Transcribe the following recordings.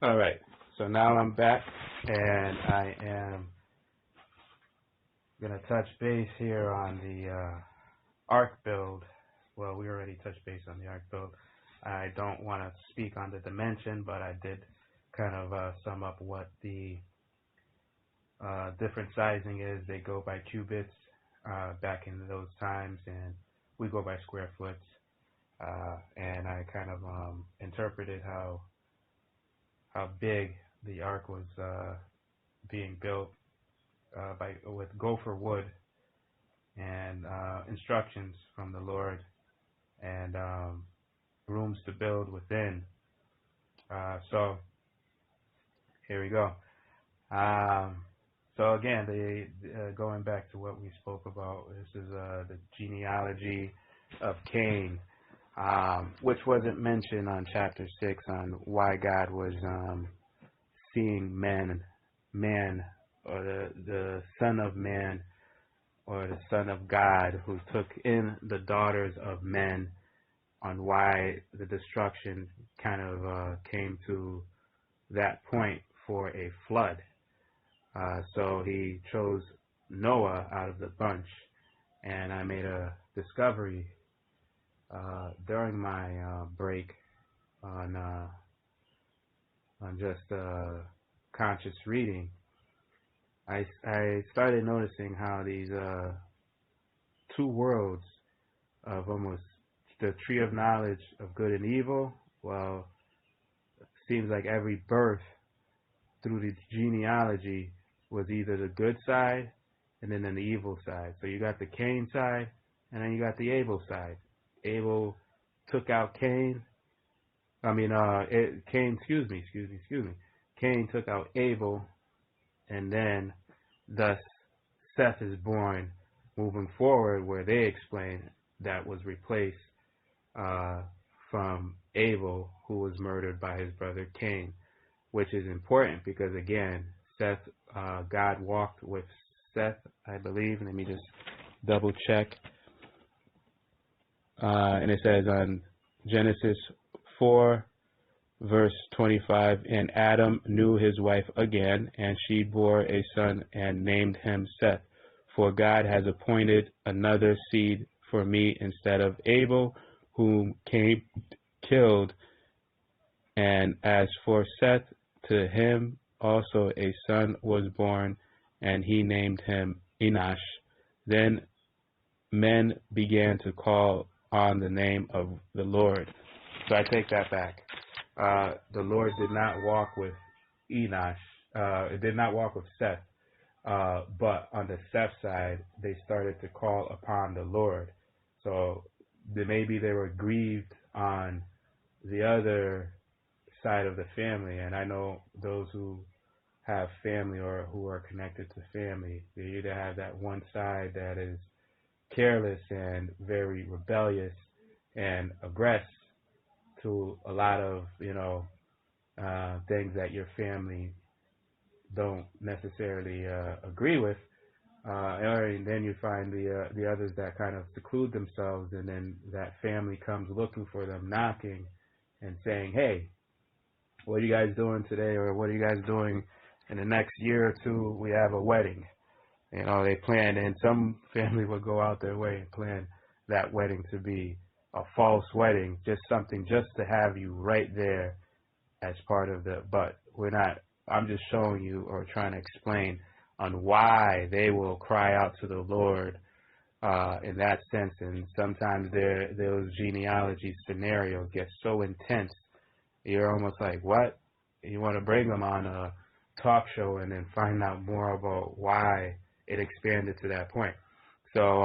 All right, so now I'm back, and I am gonna touch base here on the arc build. Well, we already touched base on the arc build. I don't want to speak on the dimension, but I did kind of sum up what the different sizing is. They go by cubits back in those times, and we go by square foot. And I kind of interpreted how big the ark was being built with gopher wood and instructions from the Lord and rooms to build within. So here we go. So again, going back to what we spoke about, this is the genealogy of Cain, which wasn't mentioned on chapter 6 on why God was seeing man, or the Son of Man, or the Son of God, who took in the daughters of men, on why the destruction kind of came to that point for a flood. So he chose Noah out of the bunch, and I made a discovery during my break on just conscious reading. I started noticing how these two worlds of almost the tree of knowledge of good and evil, well, it seems like every birth through the genealogy was either the good side and then the evil side. So you got the Cain side and then you got the Abel side. Abel took out Cain. Cain, excuse me. Cain took out Abel, and then thus Seth is born moving forward, where they explain that was replaced from Abel, who was murdered by his brother Cain, which is important because, again, Seth, God walked with Seth, I believe. Let me just double check. And it says on Genesis 4, verse 25, and Adam knew his wife again, and she bore a son and named him Seth. For God has appointed another seed for me instead of Abel, whom Cain killed. And as for Seth, to him also a son was born, and he named him Enosh. Then men began to call on the name of the Lord. So I take that back. The Lord did not walk with Enosh. It did not walk with Seth. But on the Seth side, they started to call upon the Lord. So maybe they were grieved on the other side of the family. And I know those who have family or who are connected to family, they either have that one side that is careless and very rebellious and aggressive to a lot of things that your family don't necessarily agree with, and then you find the others that kind of seclude themselves, and then that family comes looking for them, knocking and saying, hey, what are you guys doing today, or what are you guys doing in the next year or two? We have a wedding. They plan, and some family will go out their way and plan that wedding to be a false wedding, just something just to have you right there as part of but we're not, I'm just showing you or trying to explain on why they will cry out to the Lord in that sense. And sometimes those genealogy scenarios get so intense, you're almost like, what? You want to bring them on a talk show and then find out more about why it expanded to that point. So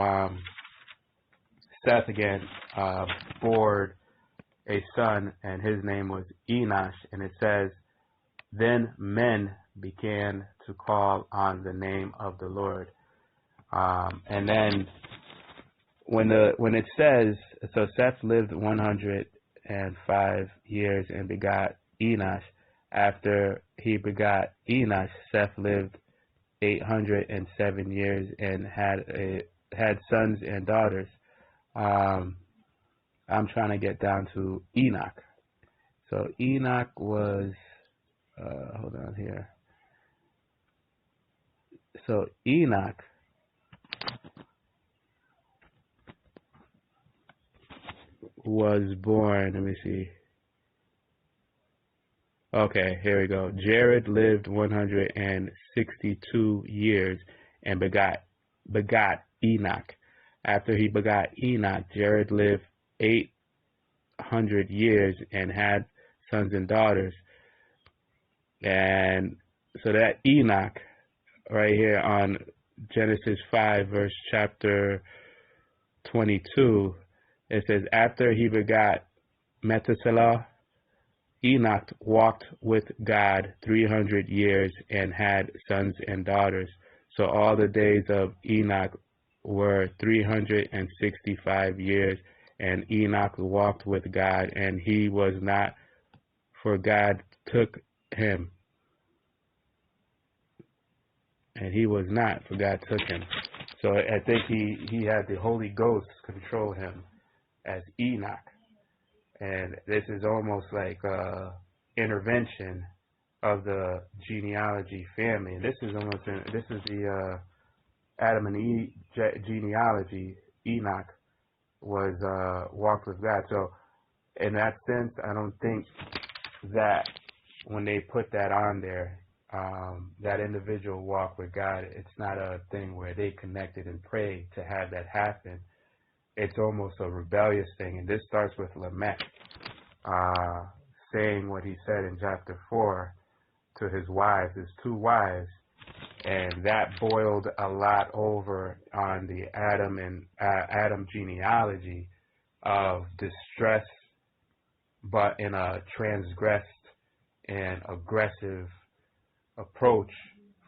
Seth, again, bore a son, and his name was Enosh. And it says, then men began to call on the name of the Lord. And then when it says, so Seth lived 105 years and begot Enosh. After he begot Enosh, Seth lived 807 years and had sons and daughters. I'm trying to get down to Enoch. So Enoch was hold on here. So Enoch was born, let me see. Okay, here we go. Jared lived 162 years and begot Enoch. After he begot Enoch, Jared lived 800 years and had sons and daughters. And so that Enoch right here on Genesis 5 verse chapter 22, it says, after he begot Methuselah, Enoch walked with God 300 years and had sons and daughters. So all the days of Enoch were 365 years, and Enoch walked with God, and he was not, for God took him. And he was not, for God took him. So I think he had the Holy Ghost control him as Enoch. And this is almost like intervention of the genealogy family. This is the Adam and Eve genealogy. Enoch was walked with God. So in that sense, I don't think that when they put that on there, that individual walk with God, it's not a thing where they connected and prayed to have that happen. It's almost a rebellious thing. And this starts with Lamech saying what he said in chapter 4 to his wives, his two wives, and that boiled a lot over on the Adam genealogy of distress, but in a transgressed and aggressive approach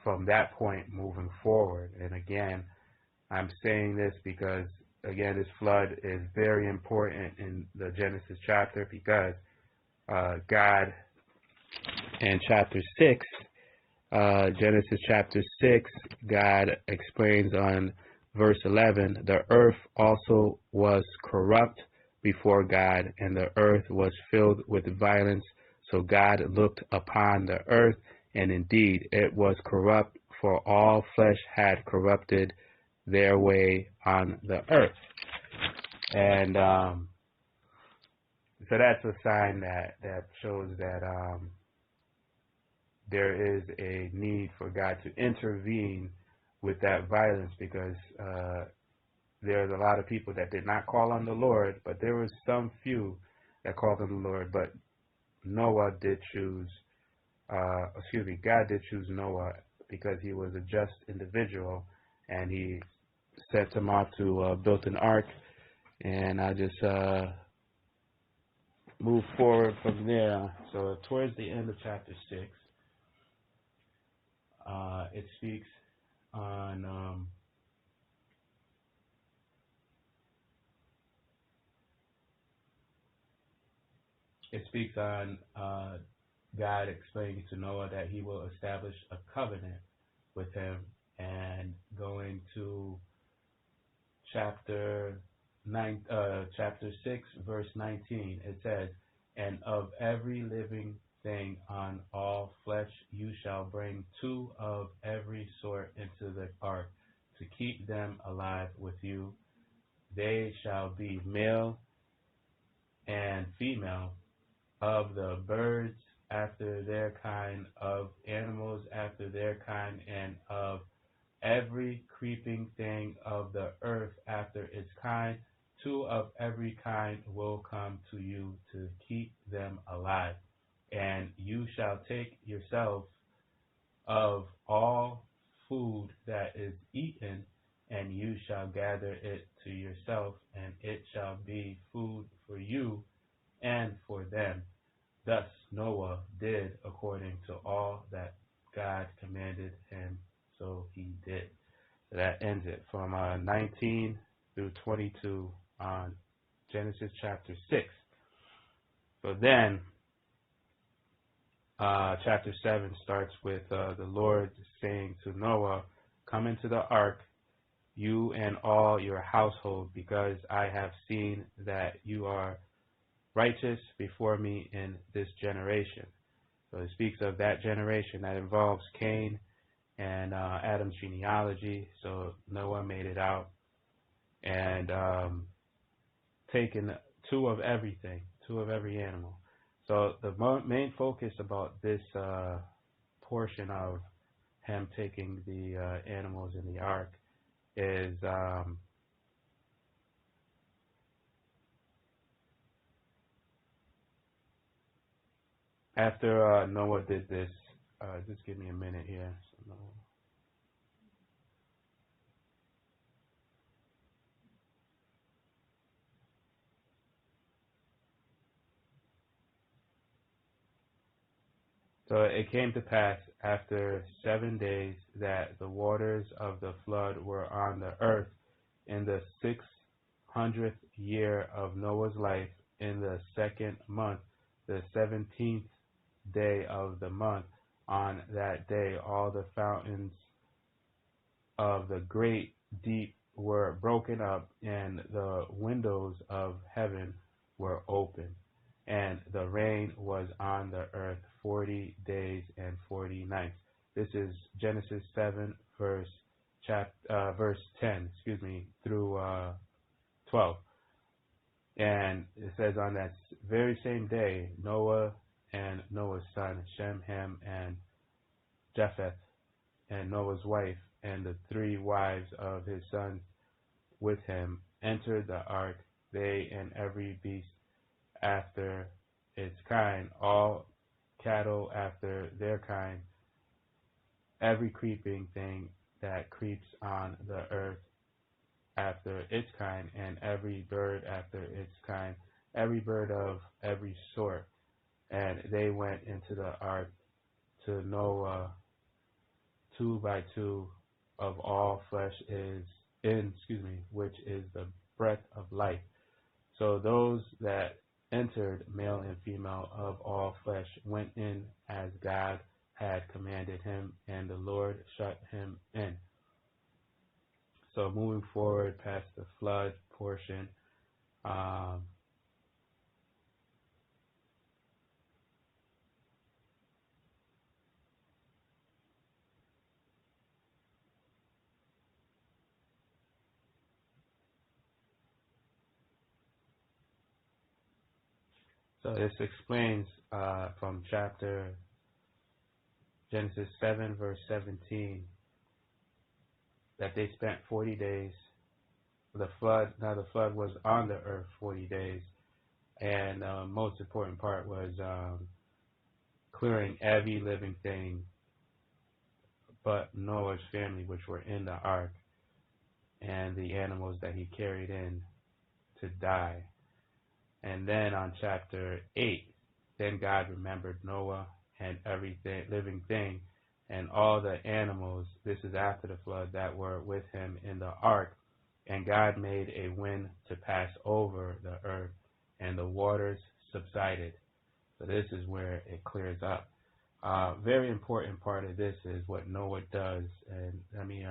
from that point moving forward. And again, I'm saying this because, again, this flood is very important in the Genesis chapter, because God in chapter 6, Genesis chapter 6, God explains on verse 11, the earth also was corrupt before God, and the earth was filled with violence. So God looked upon the earth, and indeed it was corrupt, for all flesh had corrupted their way on the earth. And so that's a sign that shows that there is a need for God to intervene with that violence, because there's a lot of people that did not call on the Lord, but there was some few that called on the Lord. But Noah did choose, God did choose Noah because he was a just individual, and he set him off to build an ark. And I just move forward from there. So towards the end of chapter 6, it speaks on God explaining to Noah that he will establish a covenant with him. And going to chapter 6, verse 19, it says, and of every living thing on all flesh you shall bring 2 of every sort into the ark, to keep them alive with you. They shall be male and female, of the birds after their kind, of animals after their kind, and of every creeping thing of the earth after its kind. 2 of every kind will come to you, to keep them alive. And you shall take yourself of all food that is eaten, and you shall gather it to yourself, and it shall be food for you and for them. Thus Noah did according to all that God commanded him, so he did. So that ends it from 19 through 22 on Genesis chapter 6. So then chapter 7 starts with the Lord saying to Noah, come into the ark, you and all your household, because I have seen that you are righteous before me in this generation. So it speaks of that generation that involves Cain and Adam's genealogy. So Noah made it out and taken two of everything, two of every animal. So the main focus about this portion of him taking the animals in the ark is after Noah did this. Just give me a minute here. So it came to pass after 7 days that the waters of the flood were on the earth in the 600th year of Noah's life, in the second month, the 17th day of the month. On that day, all the fountains of the great deep were broken up, and the windows of heaven were open, and the rain was on the earth 40 days and 40 nights. This is Genesis 7, verse 10, through 12. And it says, on that very same day, Noah and Noah's son, Shem, Ham, and Japheth, and Noah's wife, and the 3 wives of his sons with him, entered the ark, they and every beast after its kind, all cattle after their kind, every creeping thing that creeps on the earth after its kind, and every bird after its kind, every bird of every sort. And they went into the ark to Noah 2 by 2 of all flesh which is the breath of life. So those that entered, male and female of all flesh, went in as God had commanded him, and the Lord shut him in. So moving forward past the flood portion, so this explains from chapter Genesis 7, verse 17, that they spent 40 days. The flood was on the earth 40 days, and most important part was clearing every living thing but Noah's family, which were in the ark, and the animals that he carried in to die. And then on chapter 8, then God remembered Noah and every living thing and all the animals, this is after the flood, that were with him in the ark. And God made a wind to pass over the earth, and the waters subsided. So this is where it clears up. Very important part of this is what Noah does, and let me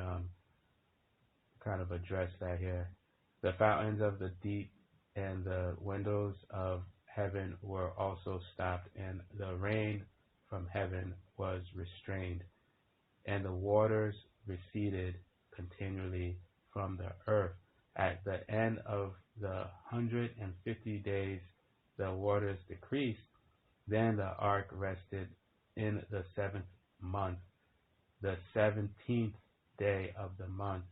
kind of address that here. The fountains of the deep and the windows of heaven were also stopped, and the rain from heaven was restrained, and the waters receded continually from the earth. At the end of the 150 days, the waters decreased. Then the ark rested in the 7th month, the 17th day of the month,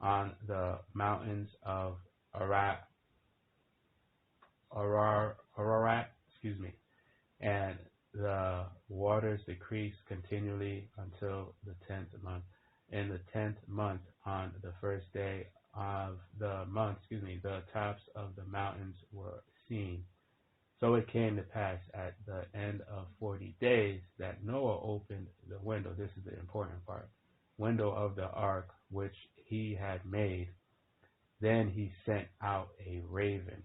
on the mountains of Ararat, and the waters decreased continually until the 10th month. In the 10th month, on the first day of the month, the tops of the mountains were seen. So it came to pass at the end of 40 days that Noah opened the window. This is the important part. Window of the ark which he had made. Then he sent out a raven.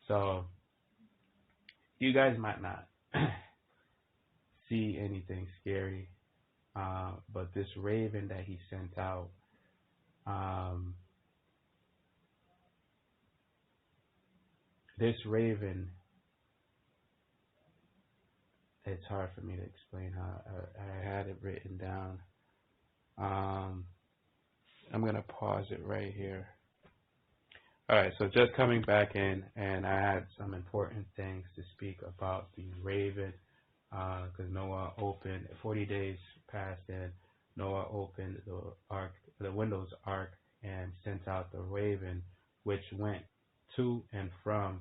So you guys might not see anything scary, but this raven that he sent out, this raven it's hard for me to explain how I had it written down. Um, I'm gonna pause it right here. All right, so just coming back in, and I had some important things to speak about the raven, because Noah opened 40 days passed, and Noah opened the ark, the Windows ark, and sent out the raven, which went to and from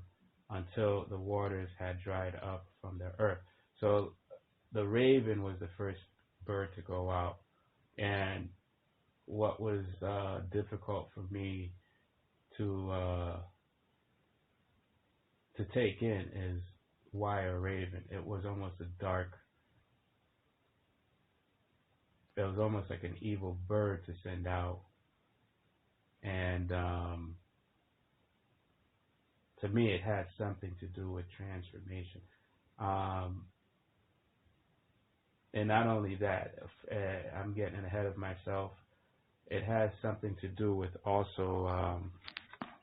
until the waters had dried up from the earth. So the raven was the first bird to go out, and what was difficult for me to take in is why a raven. It was almost a dark. It was almost like an evil bird to send out, and to me, it had something to do with transformation. Um, and not only that, I'm getting ahead of myself. It has something to do with also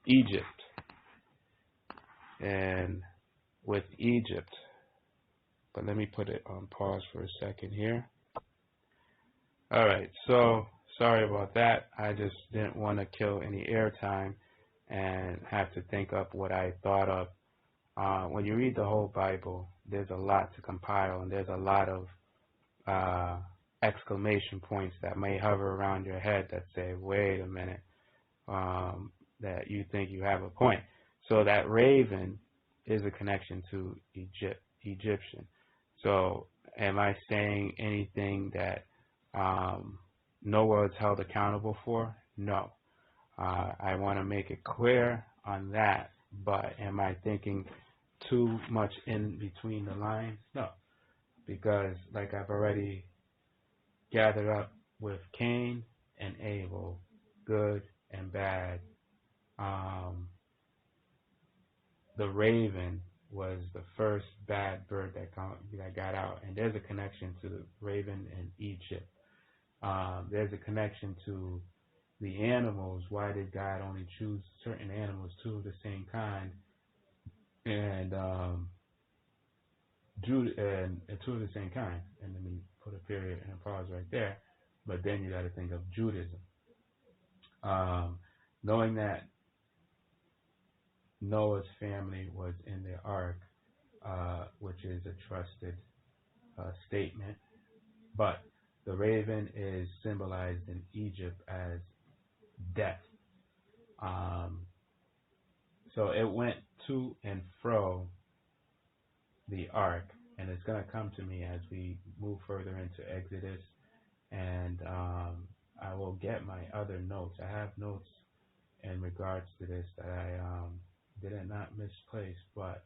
Egypt, and with Egypt. But let me put it on pause for a second here. All right, so sorry about that. I just didn't want to kill any airtime and have to think up what I thought of. When you read the whole Bible, there's a lot to compile, and there's a lot of exclamation points that may hover around your head that say, wait a minute, that you think you have a point. So that raven is a connection to Egyptian. So am I saying anything that Noah is held accountable for? No. I want to make it clear on that, but am I thinking too much in between the lines? No, because like I've already gathered up with Cain and Abel, good and bad, the raven was the first bad bird that got out, and there's a connection to the raven in Egypt. There's a connection to the animals. Why did God only choose certain animals, two of the same kind, and two of the same kind? And let me put a period and a pause right there. But then you got to think of Judaism. Knowing that Noah's family was in the ark, which is a trusted statement, but the raven is symbolized in Egypt as death. So it went to and fro the ark, and it's going to come to me as we move further into Exodus, and I will get my other notes. I have notes in regards to this that I did not misplace, but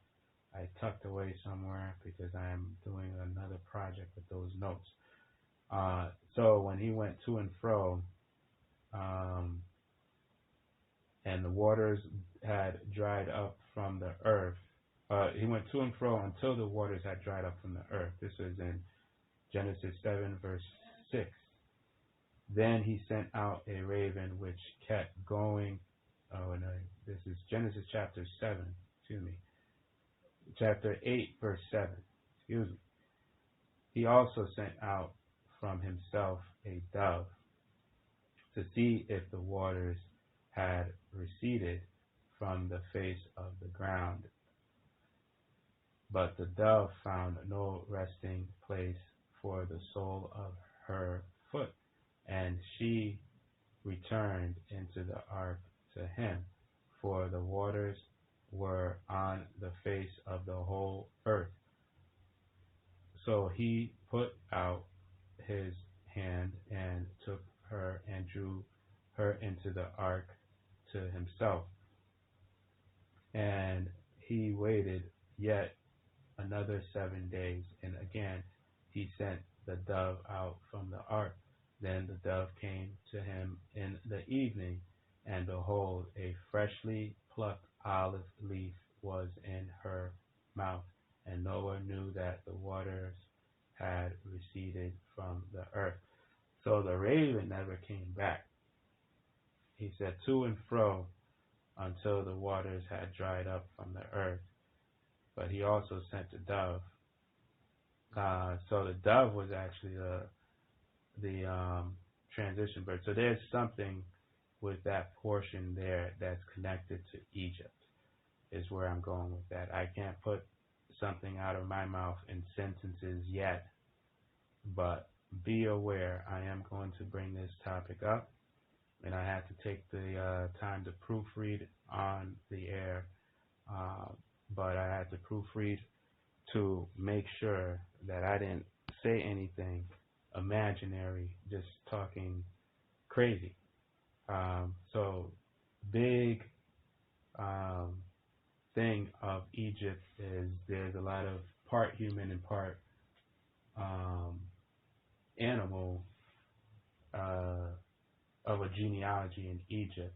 I tucked away somewhere because I am doing another project with those notes. So when he went to and fro, and the waters had dried up from the earth, he went to and fro until the waters had dried up from the earth. This is in Genesis 7, verse 6. Then he sent out a raven which kept going. Oh, no, this is Genesis chapter 7, chapter 8, verse 7, He also sent out from himself a dove to see if the waters had receded from the face of the ground. But the dove found no resting place for the sole of her foot, and she returned into the ark to him, for the waters were on the face of the whole earth. So he put out his hand and took her and drew her into the ark to himself. And he waited yet another 7 days, and again he sent the dove out from the ark. Then the dove came to him in the evening, and behold, a freshly plucked olive leaf was in her mouth. And Noah knew that the waters had receded from the earth. So the raven never came back. He said to and fro until the waters had dried up from the earth. But he also sent a dove So the dove was actually the transition bird. So there's something with that portion there that's connected to Egypt, is where I'm going with that. I can't put something out of my mouth in sentences yet, but be aware I am going to bring this topic up, and I had to take the time to proofread on the air, but I had to proofread to make sure that I didn't say anything imaginary, just talking crazy. So big thing of Egypt is there's a lot of part human and part animal of a genealogy in Egypt,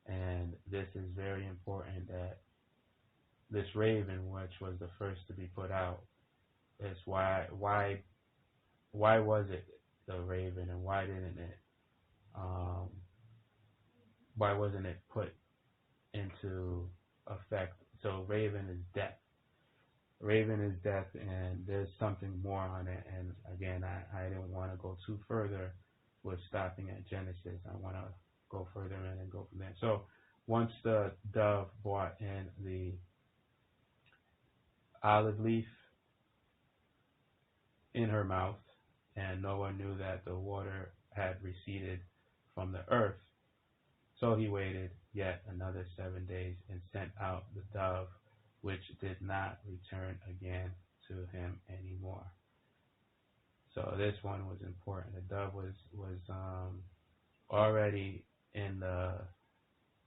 and this is very important that this raven, which was the first to be put out, is why was it the raven, and why wasn't it put into effect? So raven is death. Raven is death, and there's something more on it. And again, I didn't want to go too further with stopping at Genesis. I want to go further in and go from there. So once the dove brought in the olive leaf in her mouth, and Noah knew that the water had receded from the earth, so he waited yet another 7 days and sent out the dove, which did not return again to him anymore. So this one was important. The dove was already in the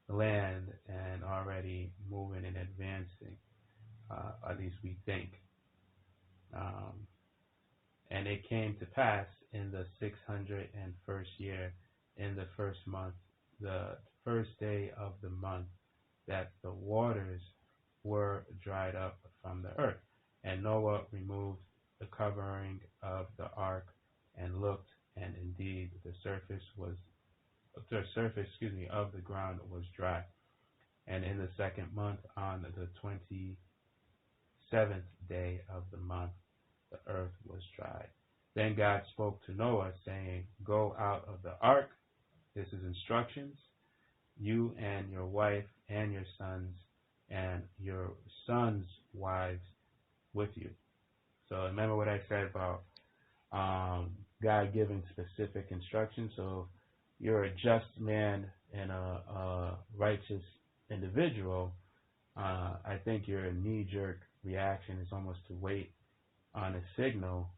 land and already moving and advancing, at least we think. And it came to pass in the 601st year, in the first month, the first day of the month, that the waters were dried up from the earth. And Noah removed the covering of the ark and looked, and indeed the surface of the ground was dry. And in the second month, on the 27th day of the month, the earth was dry. Then God spoke to Noah, saying, "Go out of the ark." This is instructions. "You and your wife and your sons and your sons' wives with you." So remember what I said about God giving specific instructions. So you're a just man and a righteous individual. I think your knee-jerk reaction is almost to wait on a signal,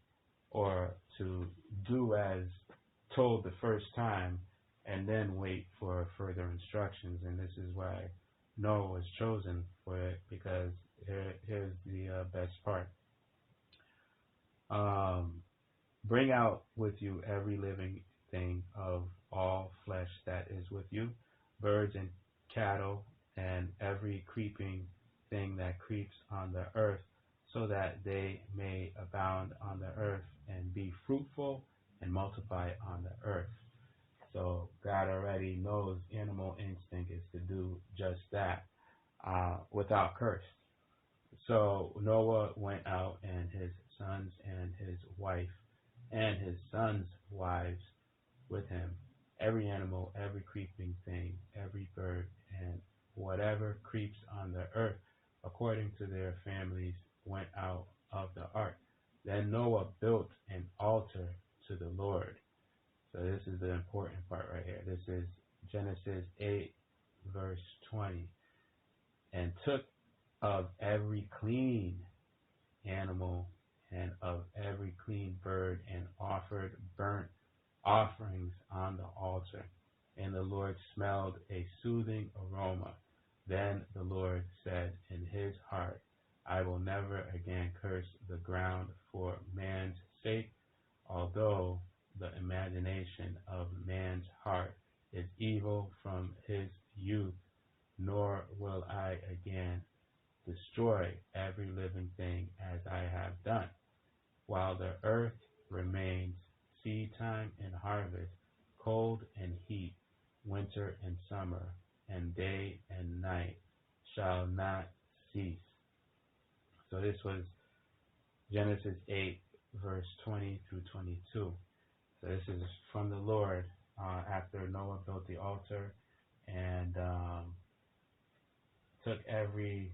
or to do as told the first time and then wait for further instructions. And this is why Noah was chosen for it, because here's the best part. Bring out with you every living thing of all flesh that is with you, birds and cattle, and every creeping thing that creeps on the earth, so that they may abound on the earth and be fruitful and multiply on the earth. So God already knows animal instinct is to do just that, without curse. So Noah went out, and his sons and his wife and his sons' wives with him, every animal, every creeping thing, every bird, and whatever creeps on the earth, according to their families, went out of the ark. Then Noah built an altar to the Lord. So this is the important part right here. This is Genesis 8, verse 20. "And took of every clean animal and of every clean bird, and offered burnt offerings on the altar. And the Lord smelled a soothing aroma. Then the Lord said in his heart, I will never again curse the ground for man's sake, although the imagination of man's heart is evil from his youth, nor will I again destroy every living thing as I have done. While the earth remains, seed time and harvest, cold and heat, winter and summer, and day and night shall not cease." So this was Genesis 8, through 22. So this is from the Lord after Noah built the altar and took every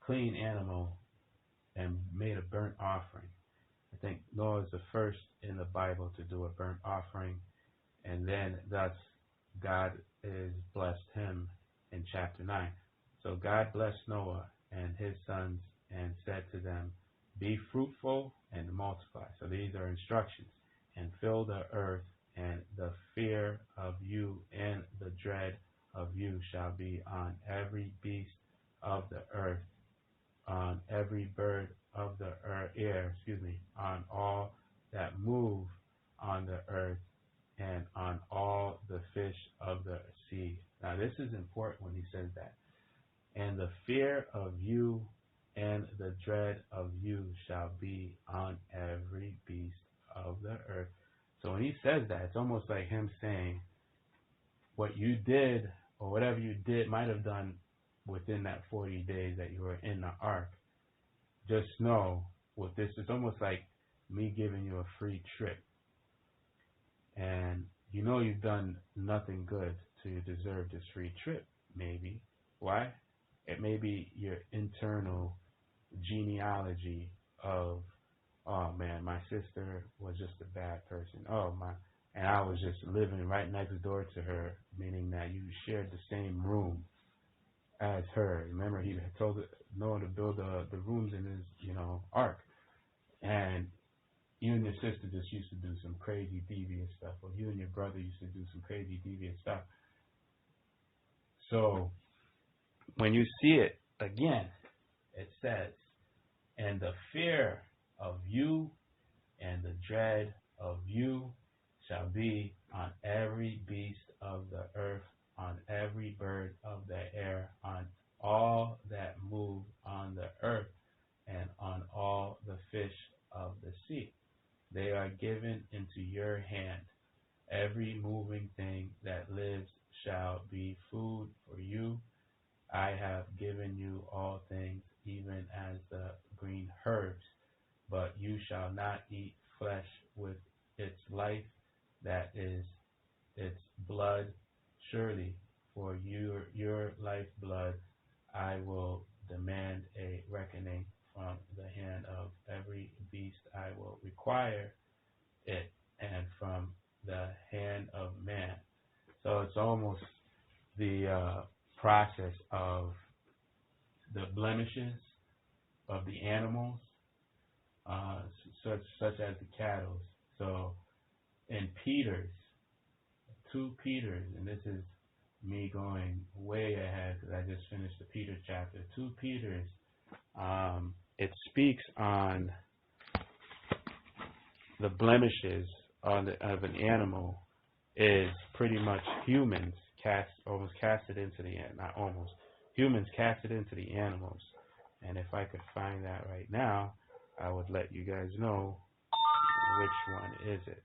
clean animal and made a burnt offering. I think Noah is the first in the Bible to do a burnt offering, and then thus God is blessed him in chapter 9. So God blessed Noah and his sons and said to them, be fruitful and multiply. So these are instructions. And fill the earth, and the fear of you and the dread of you shall be on every beast of the earth, on every bird of the air, on all that move on the earth, and on all the fish of the sea. Now this is important when he says that. And the fear of you and the dread of you shall be on every beast of the earth. So when he says that, it's almost like him saying, what you did, or whatever you did, might have done within that 40 days that you were in the ark. Just know, with this, it's almost like me giving you a free trip. And you know you've done nothing good, so you deserve this free trip, maybe. Why? It may be your internal genealogy of, oh man, my sister was just a bad person. And I was just living right next door to her, meaning that you shared the same room as her. Remember, he had told Noah to build the rooms in his, ark. And you and your sister just used to do some crazy, devious stuff. Or you and your brother used to do some crazy, devious stuff. So when you see it again, it says, and the fear of you and the dread of you shall be on every beast of the earth, on every bird of the air, on all that move on the earth, and on all the fish of the sea. They are given into your hand. Every moving thing that lives shall be food for you. I have given you all things, even as the green herbs, but you shall not eat flesh with its life, that is its blood. Surely for your lifeblood I will demand a reckoning from the hand of every beast. I will require it, and from the hand of man. So it's almost the process of the blemishes of the animals, such as the cattle. So in Peter's, 2 Peters, and this is me going way ahead because I just finished the Peter chapter. 2 Peters, it speaks on the blemishes of an animal is pretty much humans casted into the humans casted into the animals. And if I could find that right now, I would let you guys know which one is it.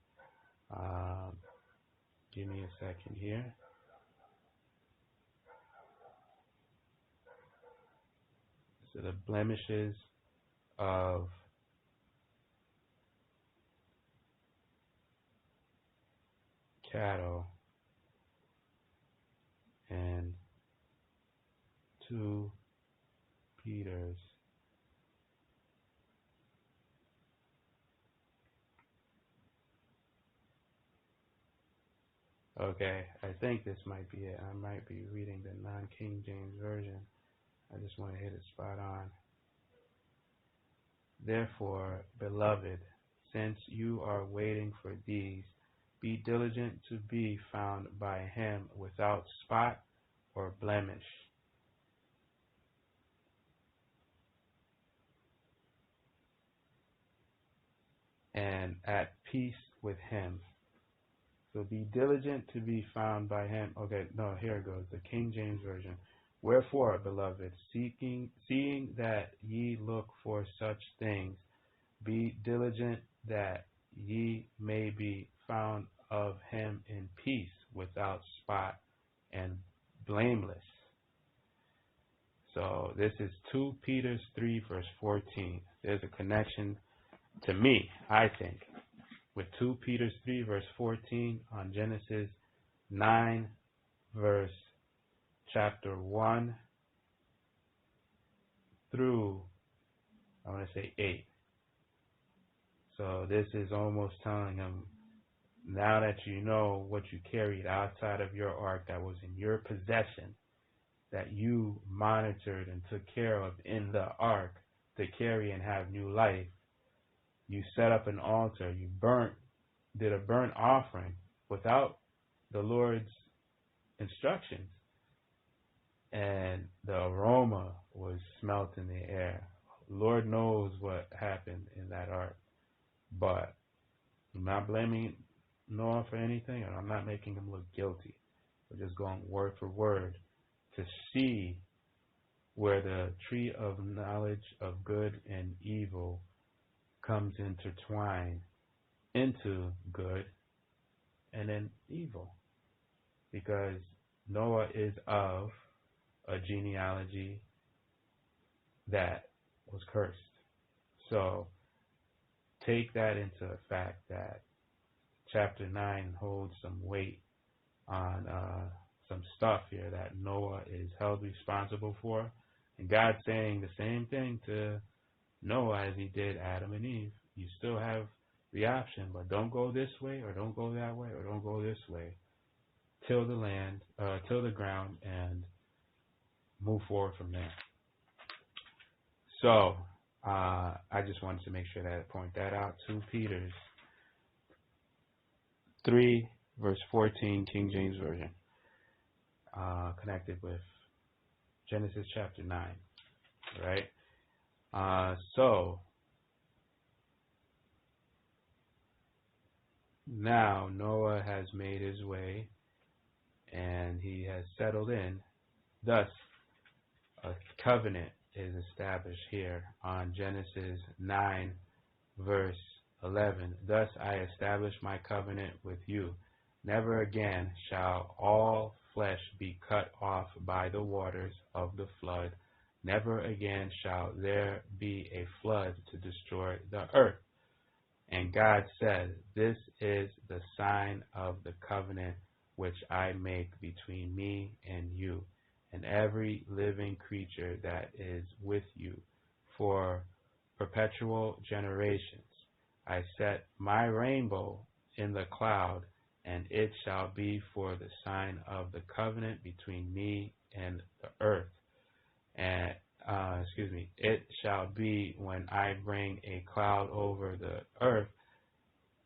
Give me a second here. So the blemishes of cattle and 2 Peters. Okay, I think this might be it. I might be reading the non-King James Version. I just want to hit it spot on. Therefore, beloved, since you are waiting for these, be diligent to be found by him without spot or blemish, and at peace with him. So be diligent to be found by him. Okay, no, here it goes, the King James Version. Wherefore, beloved, seeing that ye look for such things, be diligent that ye may be found of him in peace, without spot and blameless. So this is 2 Peter 3, verse 14. There's a connection to me, I think, with 2 Peter 3, verse 14 on Genesis 9, verse chapter 1 through, I want to say 8. So this is almost telling him, now that you know what you carried outside of your ark that was in your possession, that you monitored and took care of in the ark to carry and have new life, you set up an altar, you did a burnt offering without the Lord's instructions, and the aroma was smelt in the air. Lord knows what happened in that ark, but I'm not blaming Noah for anything, and I'm not making him look guilty. We're just going word for word to see where the tree of knowledge of good and evil comes intertwined into good and then evil. Because Noah is of a genealogy that was cursed. So take that into effect, that chapter 9 holds some weight on some stuff here that Noah is held responsible for. And God's saying the same thing to Noah as he did Adam and Eve. You still have the option, but don't go this way, or don't go that way, or don't go this way. Till the land, till the ground, and move forward from there. So I just wanted to make sure that I point that out. 2 Peter 3, verse 14, King James Version, connected with Genesis chapter 9, right? So now Noah has made his way, and he has settled in. Thus, a covenant is established here on Genesis 9, verse 11. Thus I establish my covenant with you. Never again shall all flesh be cut off by the waters of the flood. Never again shall there be a flood to destroy the earth. And God said, this is the sign of the covenant which I make between me and you, and every living creature that is with you for perpetual generations. I set my rainbow in the cloud, and it shall be for the sign of the covenant between me and the earth. And it shall be when I bring a cloud over the earth,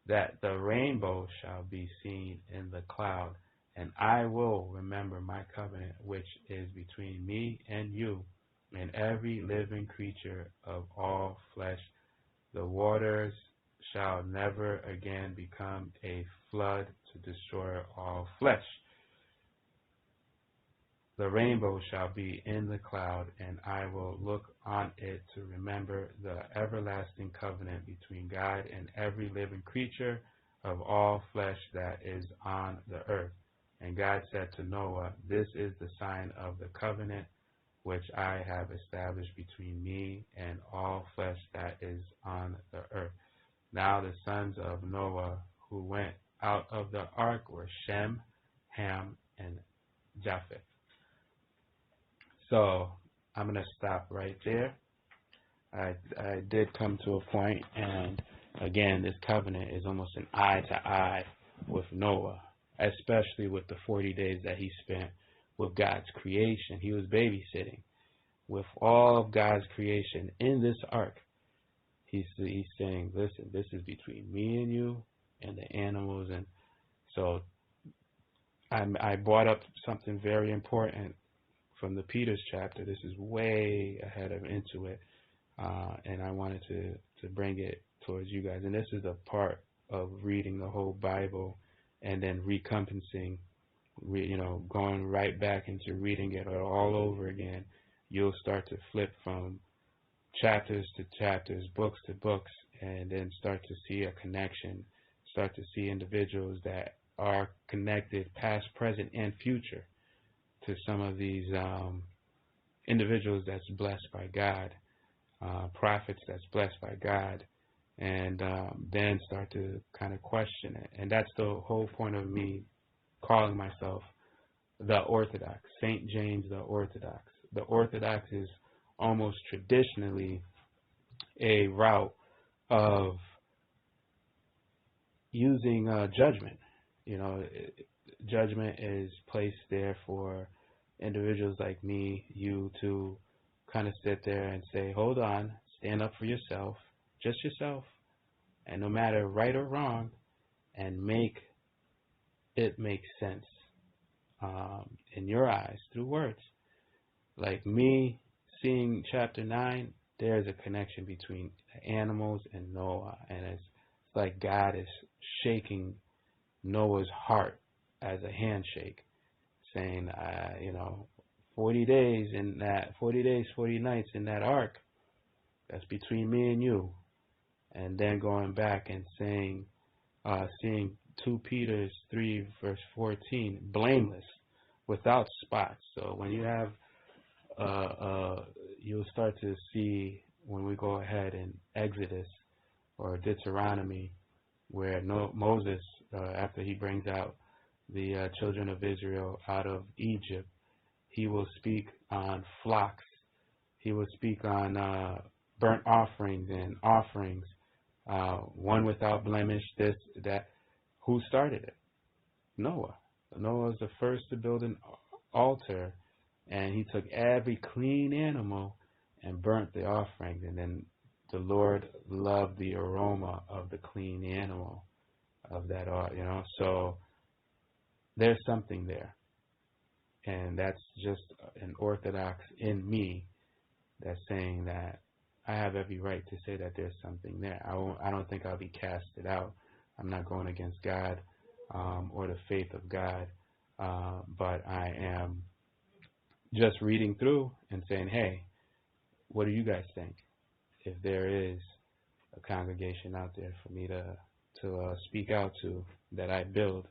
that the rainbow shall be seen in the cloud, and I will remember my covenant which is between me and you and every living creature of all flesh. The waters shall never again become a flood to destroy all flesh. The rainbow shall be in the cloud, and I will look on it to remember the everlasting covenant between God and every living creature of all flesh that is on the earth. And God said to Noah, this is the sign of the covenant which I have established between me and all flesh that is on the earth. Now the sons of Noah who went out of the ark were Shem, Ham, and Japheth. So I'm going to stop right there. I did come to a point, and again, this covenant is almost an eye to eye with Noah, especially with the 40 days that he spent with God's creation. He was babysitting with all of God's creation in this ark. He's saying, listen, this is between me and you and the animals. And so I brought up something very important from the Peter's chapter. This is way ahead of into it, and I wanted to bring it towards you guys. And this is a part of reading the whole Bible and then recompassing, going right back into reading it all over again. You'll start to flip from chapters to chapters, books to books, and then start to see a connection, start to see individuals that are connected past, present, and future to some of these individuals that's blessed by God, prophets that's blessed by God, and then start to kind of question it. And that's the whole point of me calling myself the Orthodox, St. James the Orthodox. The Orthodox is almost traditionally a route of using judgment. You know, judgment is placed there for individuals like me, you, to kind of sit there and say, hold on, stand up for yourself, just yourself, and no matter right or wrong, and make it make sense in your eyes through words. Like me seeing chapter 9, there's a connection between the animals and Noah, and it's like God is shaking Noah's heart as a handshake, saying, 40 days, 40 nights in that ark, that's between me and you. And then going back and saying, seeing 2 Peter 3 verse 14, blameless, without spots. So when you have, you'll start to see when we go ahead in Exodus or Deuteronomy, where Moses, after he brings out the children of Israel out of Egypt, he will speak on flocks. He will speak on burnt offerings and offerings, one without blemish, this, that. Who started it? Noah. Noah was the first to build an altar, and he took every clean animal and burnt the offerings, and then the Lord loved the aroma of the clean animal of that, So there's something there, and that's just an Orthodox in me that's saying that I have every right to say that there's something there. I don't think I'll be casted out. I'm not going against God or the faith of God, but I am just reading through and saying, hey, what do you guys think? If there is a congregation out there for me to speak out to, that I build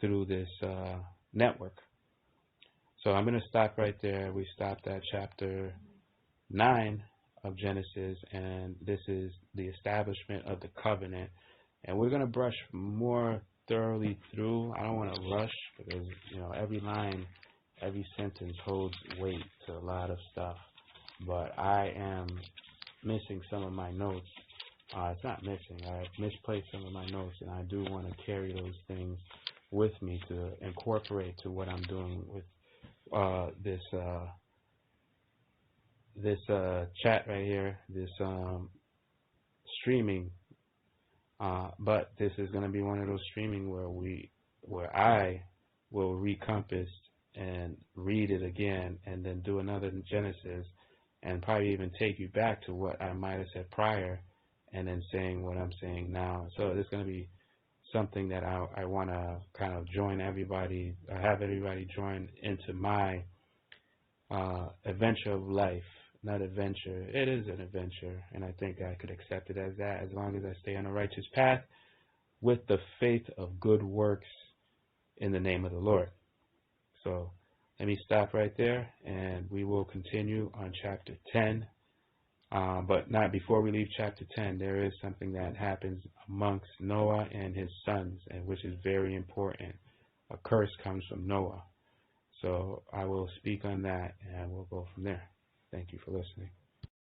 through this network. So I'm going to stop right there. We stopped at chapter 9 of Genesis, and this is the establishment of the covenant. And we're going to brush more thoroughly through. I don't want to rush because, every line, every sentence holds weight to a lot of stuff. But I am missing some of my notes. It's not missing. I've misplaced some of my notes, and I do want to carry those things with me to incorporate to what I'm doing with this chat right here, this streaming. But this is going to be one of those streaming where I will recompass and read it again, and then do another Genesis, and probably even take you back to what I might have said prior, and then saying what I'm saying now. So it's going to be something that I want to kind of join everybody, have everybody join into my adventure of life. Not adventure. It is an adventure, and I think I could accept it as that, as long as I stay on a righteous path with the faith of good works in the name of the Lord. So let me stop right there, and we will continue on chapter 10. But not before we leave chapter 10, there is something that happens amongst Noah and his sons, and which is very important. A curse comes from Noah. So I will speak on that, and we'll go from there. Thank you for listening.